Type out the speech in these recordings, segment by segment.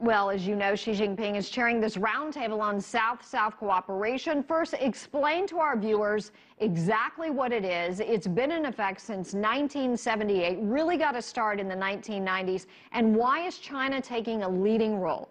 Well, as you know, Xi Jinping is chairing this roundtable on South-South cooperation. First, explain to our viewers exactly what it is. It's been in effect since 1978, really got a start in the 1990s. And why is China taking a leading role?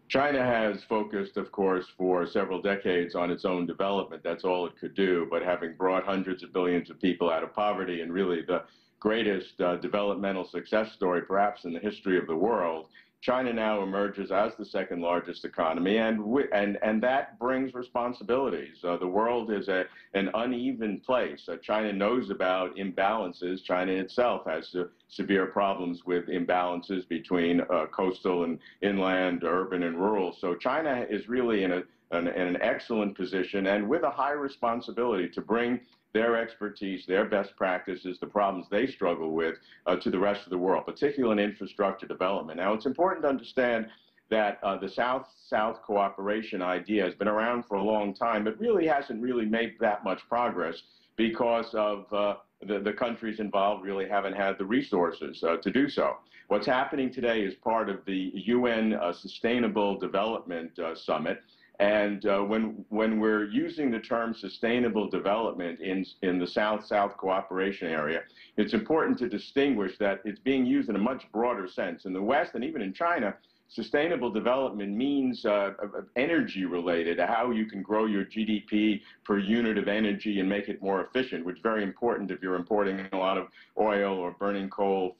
China has focused, of course, for several decades on its own development. That's all it could do. But having brought hundreds of billions of people out of poverty and really the greatest developmental success story perhaps in the history of the world, China now emerges as the second largest economy, and that brings responsibilities. The world is an uneven place. China knows about imbalances. China itself has severe problems with imbalances between coastal and inland, urban and rural. So China is really in an excellent position and with a high responsibility to bring their expertise, their best practices, the problems they struggle with to the rest of the world, particularly in infrastructure development. Now, it's important to understand that the South-South cooperation idea has been around for a long time, but really hasn't made that much progress because of the countries involved really haven't had the resources to do so. What's happening today is part of the UN Sustainable Development Summit. And when we're using the term sustainable development in the South-South cooperation area, it's important to distinguish that it's being used in a much broader sense. In the West and even in China, sustainable development means energy related, how you can grow your GDP per unit of energy and make it more efficient, which is very important if you're importing a lot of oil or burning coal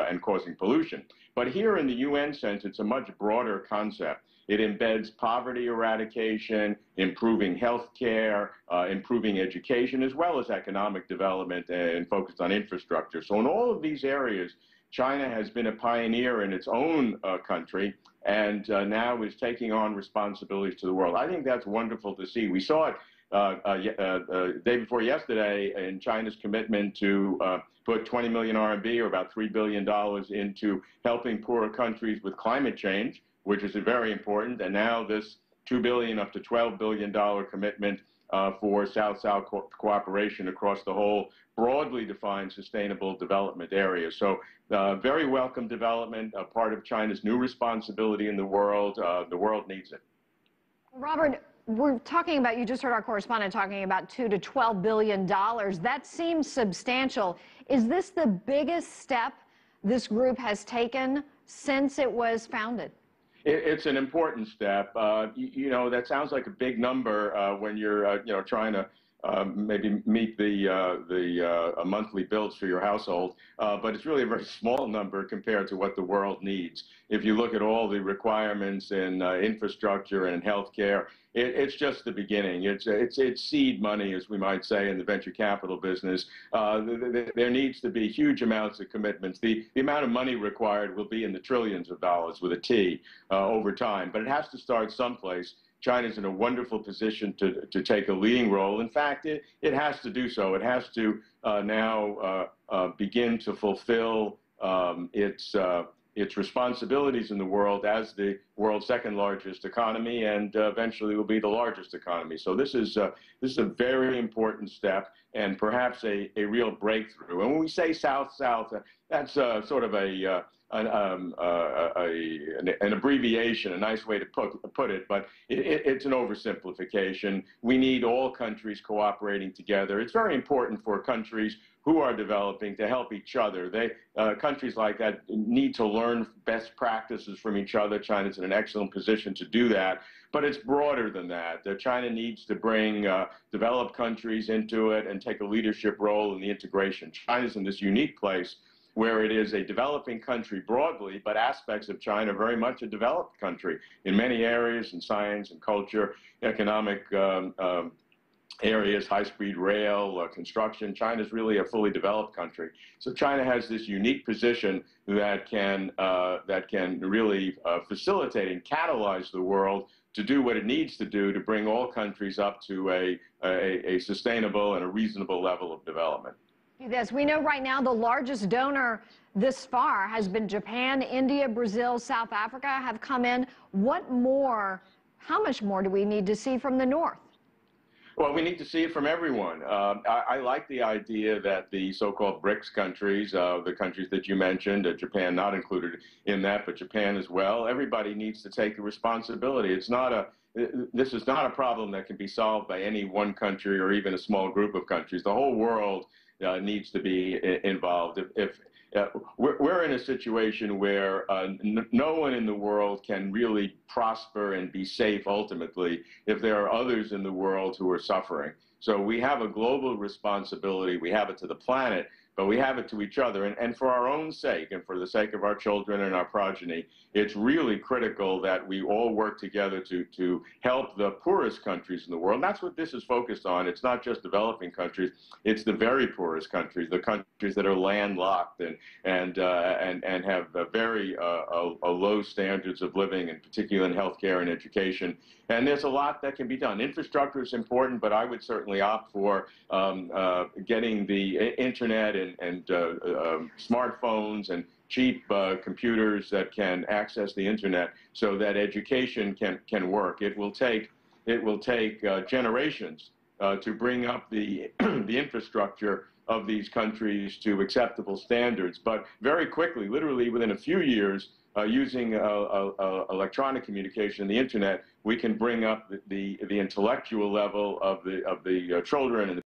and causing pollution. But here in the UN sense, it's a much broader concept. It embeds poverty eradication, improving health care, improving education, as well as economic development and focused on infrastructure. So in all of these areas, China has been a pioneer in its own country and now is taking on responsibilities to the world. I think that's wonderful to see. We saw it day before yesterday in China's commitment to put 20 million RMB, or about $3 billion, into helping poorer countries with climate change, which is very important, and now this $2 billion up to $12 billion commitment for South-South cooperation across the whole broadly defined sustainable development area. So very welcome development, a part of China's new responsibility in the world. The world needs it. Robert, we're talking about, you just heard our correspondent talking about $2 to $12 billion. That seems substantial. Is this the biggest step this group has taken since it was founded? It's an important step. You know, that sounds like a big number when you're, trying to maybe meet the monthly bills for your household, but it's really a very small number compared to what the world needs. If you look at all the requirements in infrastructure and healthcare, it's just the beginning. It's seed money, as we might say, in the venture capital business. There needs to be huge amounts of commitments. The amount of money required will be in the trillions of dollars with a T over time, but it has to start someplace. China's in a wonderful position to take a leading role. In fact, it has to do so. It has to now begin to fulfill its responsibilities in the world as the world's second largest economy, and eventually will be the largest economy. So this is a very important step and perhaps a real breakthrough. And when we say South-South, that's sort of an abbreviation, a nice way to put it, but it's an oversimplification. We need all countries cooperating together. It's very important for countries who are developing to help each other. Countries like that need to learn best practices from each other. China's in an excellent position to do that, but it's broader than that. China needs to bring developed countries into it and take a leadership role in the integration. China's in this unique place where it is a developing country broadly, but aspects of China very much a developed country in many areas, in science and culture, economic areas, high-speed rail, construction. China's really a fully developed country. So China has this unique position that can really facilitate and catalyze the world to do what it needs to do to bring all countries up to a sustainable and a reasonable level of development. Yes, we know right now the largest donor this far has been Japan. India, Brazil, South Africa have come in. What more, how much more do we need to see from the North? Well, we need to see it from everyone. I like the idea that the so-called BRICS countries, the countries that you mentioned, Japan not included in that, but Japan as well, everybody needs to take the responsibility. This is not a problem that can be solved by any one country or even a small group of countries. The whole world needs to be involved. We're in a situation where no one in the world can really prosper and be safe ultimately if there are others in the world who are suffering. So we have a global responsibility. We have it to the planet, but we have it to each other. And for our own sake and for the sake of our children and our progeny, it's really critical that we all work together to help the poorest countries in the world. And that's what this is focused on. It's not just developing countries. It's the very poorest countries, the countries that are landlocked and have very low standards of living, in particular in healthcare and education. And there's a lot that can be done. Infrastructure is important, but I would certainly opt for getting the internet and smartphones and cheap computers that can access the internet so that education can work. It will take generations to bring up the the infrastructure of these countries to acceptable standards, but very quickly, literally within a few years, using electronic communication, the internet, we can bring up the intellectual level of the children and the